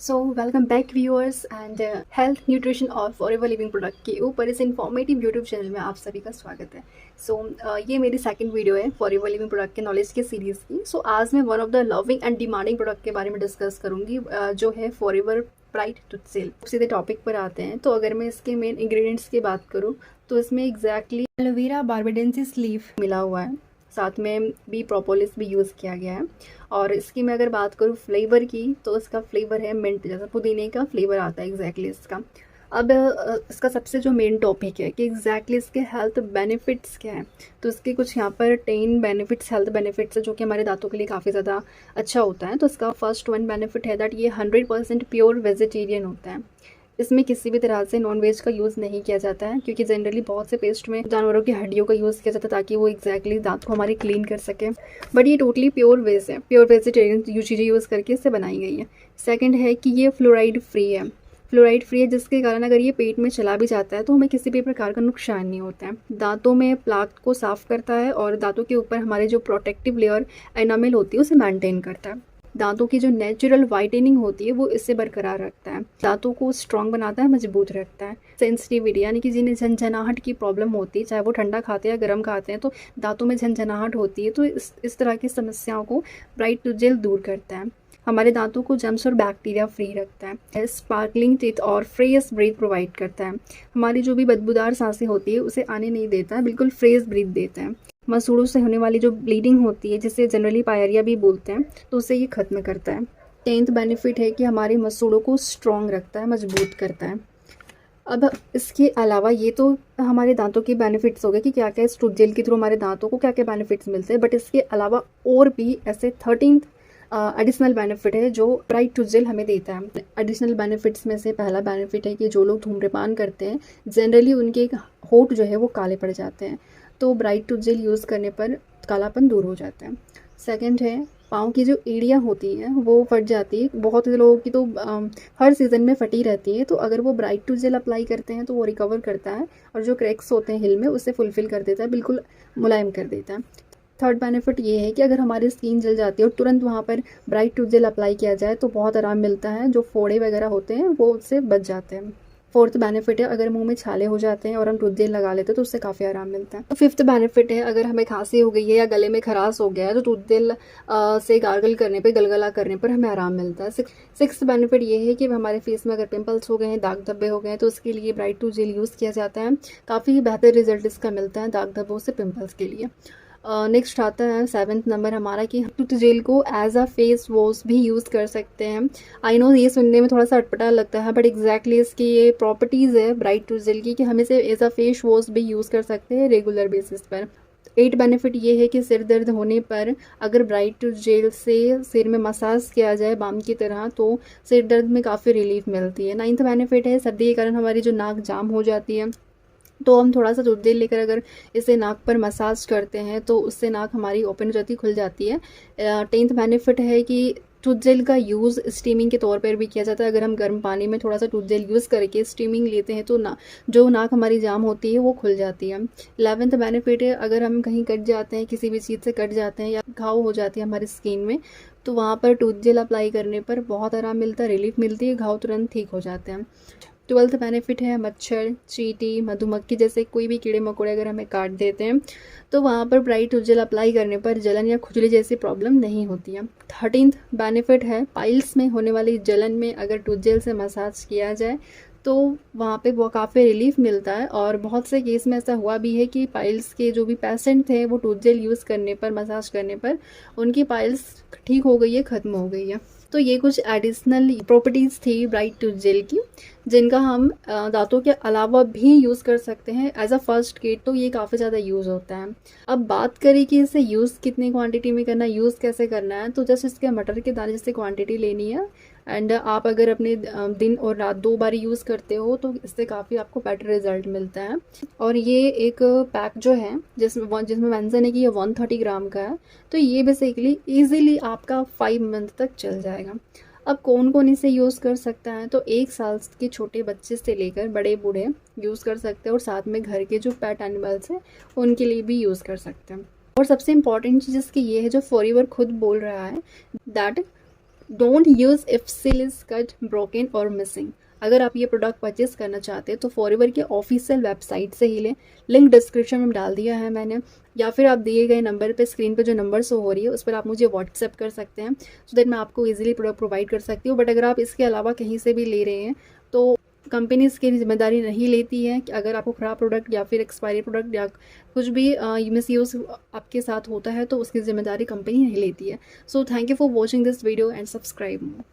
So welcome back viewers and health nutrition और forever living product के ऊपर इस इन्फॉर्मेटिव यूट्यूब चैनल में आप सभी का स्वागत है। ये मेरी सेकंड वीडियो है फॉरएवर लिविंग प्रोडक्ट के नॉलेज के सीरीज़ की। आज मैं one of the loving and demanding product के बारे में डिस्कस करूँगी, जो है फॉरएवर ब्राइट टूथ जेल। सीधे टॉपिक पर आते हैं। तो अगर मैं इसके मेन इंग्रेडिएंट्स की बात करूँ तो इसमें एग्जैक्टली एलोवेरा बार्बाडेंसिस लीफ मिला हुआ है, साथ में बी प्रोपोलिस भी यूज़ किया गया है। और इसकी मैं अगर बात करूँ फ्लेवर की तो इसका फ्लेवर है मिंट, जैसा पुदीने का फ्लेवर आता है एग्जैक्टली इसका। अब इसका सबसे जो मेन टॉपिक है कि एग्जैक्टली इसके हेल्थ बेनिफिट्स क्या हैं, तो इसके कुछ यहाँ पर 10 बेनिफिट्स, हेल्थ बेनिफिट्स है जो कि हमारे दांतों के लिए काफ़ी ज़्यादा अच्छा होता है। तो इसका फर्स्ट वन बेनिफिट है दैट ये 100% प्योर वेजिटेरियन होता है। इसमें किसी भी तरह से नॉन वेज का यूज़ नहीं किया जाता है, क्योंकि जनरली बहुत से पेस्ट में जानवरों की हड्डियों का यूज़ किया जाता है ताकि वो एग्जैक्टली दांत को हमारे क्लीन कर सके। बट ये टोटली प्योर वेज है, प्योर वेजिटेरियन चीज़ें यूज़ करके इससे बनाई गई है। सेकंड है कि ये फ्लोराइड फ्री है। फ्लोराइड फ्री है जिसके कारण अगर ये पेट में चला भी जाता है तो हमें किसी भी प्रकार का नुकसान नहीं होता है। दांतों में प्लाक को साफ़ करता है और दांतों के ऊपर हमारे जो प्रोटेक्टिव लेयर एनामेल होती है उसे मेंटेन करता है। दांतों की जो नेचुरल वाइटनिंग होती है वो इससे बरकरार रखता है, दांतों को स्ट्रांग बनाता है, मजबूत रखता है। सेंसिटिविटी यानी कि जिन्हें झनझनाहट की प्रॉब्लम होती है, चाहे वो ठंडा खाते हैं या गर्म खाते हैं, तो दांतों में झनझनाहट होती है, तो इस तरह की समस्याओं को ब्राइट टूथ जेल दूर करता है। हमारे दांतों को जर्म्स और बैक्टीरिया फ्री रखता है। स्पार्कलिंग टीथ और फ्रेश ब्रीथ प्रोवाइड करता है। हमारी जो भी बदबूदार सांसें होती है उसे आने नहीं देता है, बिल्कुल फ्रेश ब्रीथ देता है। मसूड़ों से होने वाली जो ब्लीडिंग होती है, जिसे जनरली पायरिया भी बोलते हैं, तो उसे ये ख़त्म करता है। 10th बेनिफिट है कि हमारी मसूड़ों को स्ट्रॉन्ग रखता है, मजबूत करता है। अब इसके अलावा ये तो हमारे दांतों के बेनिफिट्स हो गए कि क्या क्या इस टूथ जेल के थ्रू हमारे दांतों को क्या क्या बेनिफिट्स मिलते हैं। बट इसके अलावा और भी ऐसे 13th एडिशनल बेनिफिट है जो ब्राइट टूथ जेल हमें देता है। एडिशनल बेनिफिट्स में से पहला बेनिफिट है कि जो लोग धूम्रपान करते हैं जनरली उनके होंठ जो है वो काले पड़ जाते हैं, तो ब्राइट टूथ जेल यूज़ करने पर कालापन दूर हो जाता है। सेकंड है पाँव की जो एड़ियाँ होती हैं वो फट जाती है, बहुत से लोगों की तो हर सीज़न में फटी रहती है, तो अगर वो ब्राइट टूथ जेल अप्लाई करते हैं तो वो रिकवर करता है और जो क्रैक्स होते हैं हिल में उसे फुलफिल कर देता है, बिल्कुल मुलायम कर देता है। थर्ड बेनिफिट ये है कि अगर हमारी स्किन जल जाती है और तुरंत वहाँ पर ब्राइट टूथ जेल अप्लाई किया जाए तो बहुत आराम मिलता है, जो फोड़े वगैरह होते हैं वो उससे बच जाते हैं। फोर्थ बेनिफिट है अगर मुंह में छाले हो जाते हैं और हम टूथ जेल लगा लेते हैं तो उससे काफ़ी आराम मिलता है। तो फिफ्थ बेनिफिट है अगर हमें खांसी हो गई है या गले में खराश हो गया है तो टूथ जेल से गार्गल करने पे, गलगला करने पर हमें आराम मिलता है। सिक्स्थ बेनिफिट ये है कि हमारे फेस में अगर पिंपल्स हो गए हैं, दाग धब्बे हो गए हैं, तो उसके लिए ब्राइट टूथ जेल यूज़ किया जाता है। काफ़ी बेहतर रिजल्ट इसका मिलता है दाग धब्बों से पिंपल्स के लिए। नेक्स्ट आता है 7th नंबर हमारा कि टूथ जेल को एज अ फेस वॉश भी यूज़ कर सकते हैं। आई नो ये सुनने में थोड़ा सा अटपटा लगता है, बट एग्जैक्टली इसकी ये प्रॉपर्टीज़ है ब्राइट टूथ जेल की कि हम इसे एज अ फेस वॉश भी यूज़ कर सकते हैं रेगुलर बेसिस पर। 8 बेनिफिट ये है कि सिर दर्द होने पर अगर ब्राइट टूथ जेल से सिर में मसाज किया जाए बाम की तरह तो सिर दर्द में काफ़ी रिलीफ मिलती है। 9th बेनिफिट है सर्दी के कारण हमारी जो नाक जाम हो जाती है तो हम थोड़ा सा टूथ जेल लेकर अगर इसे नाक पर मसाज करते हैं तो उससे नाक हमारी ओपन हो जाती है, खुल जाती है। 10th बेनिफिट है कि टूथ जेल का यूज़ स्टीमिंग के तौर पर भी किया जाता है। अगर हम गर्म पानी में थोड़ा सा टूथ जेल यूज़ करके स्टीमिंग लेते हैं तो जो नाक हमारी जाम होती है वो खुल जाती है। 11th बेनिफिट है अगर हम कहीं कट जाते हैं, किसी भी चीज़ से कट जाते हैं या घाव हो जाती है हमारी स्किन में, तो वहाँ पर टूथ जेल अप्लाई करने पर बहुत आराम मिलता है, रिलीफ मिलती है, घाव तुरंत ठीक हो जाते हैं। 12th बेनिफिट है मच्छर, चींटी, मधुमक्खी जैसे कोई भी कीड़े मकोड़े अगर हमें काट देते हैं तो वहाँ पर ब्राइट टूथ जेल अप्लाई करने पर जलन या खुजली जैसी प्रॉब्लम नहीं होती है। 13th बेनिफिट है पाइल्स में होने वाली जलन में अगर टूथ जेल से मसाज किया जाए तो वहाँ पे वो काफ़ी रिलीफ मिलता है। और बहुत से केस में ऐसा हुआ भी है कि पाइल्स के जो भी पेशेंट थे वो टूथ जेल यूज़ करने पर, मसाज करने पर उनकी पाइल्स ठीक हो गई है, ख़त्म हो गई है। तो ये कुछ एडिशनल प्रॉपर्टीज़ थी ब्राइट टूथ जेल की जिनका हम दांतों के अलावा भी यूज़ कर सकते हैं एज अ फर्स्ट किट, तो ये काफ़ी ज़्यादा यूज़ होता है। अब बात करें कि इसे यूज़ कितनी क्वांटिटी में करना है, यूज़ कैसे करना है, तो जस्ट इसके मटर के दाने जैसे क्वांटिटी लेनी है। एंड आप अगर अपने दिन और रात 2 बार यूज़ करते हो तो इससे काफ़ी आपको बेटर रिजल्ट मिलता है। और ये एक पैक जो है जिसमें मेंशन है कि ये 130 ग्राम का है, तो ये बेसिकली ईजिली आपका 5 मंथ तक चल जाएगा। अब कौन कौन इसे यूज़ कर सकता है, तो 1 साल के छोटे बच्चे से लेकर बड़े बूढ़े यूज़ कर सकते हैं, और साथ में घर के जो पेट एनिमल्स हैं उनके लिए भी यूज़ कर सकते हैं। और सबसे इम्पॉर्टेंट चीज़ इसकी ये है जो फॉरएवर खुद बोल रहा है that don't use if seal is cut, broken और मिसिंग। अगर आप ये प्रोडक्ट परचेस करना चाहते हैं तो फॉरएवर के ऑफिशियल वेबसाइट से ही लें, लिंक डिस्क्रिप्शन में डाल दिया है मैंने, या फिर आप दिए गए नंबर पे, स्क्रीन पे जो नंबर शो हो रही है उस पर आप मुझे व्हाट्सएप कर सकते हैं, सो दैट मैं आपको इजीली प्रोडक्ट प्रोवाइड कर सकती हूँ। बट अगर आप इसके अलावा कहीं से भी ले रहे हैं तो कंपनी इसकी जिम्मेदारी नहीं लेती है कि अगर आपको ख़राब प्रोडक्ट या फिर एक्सपायरी प्रोडक्ट या कुछ भी मिस यूज़ आपके साथ होता है तो उसकी जिम्मेदारी कंपनी नहीं लेती है। So thank you for watching this video and subscribe.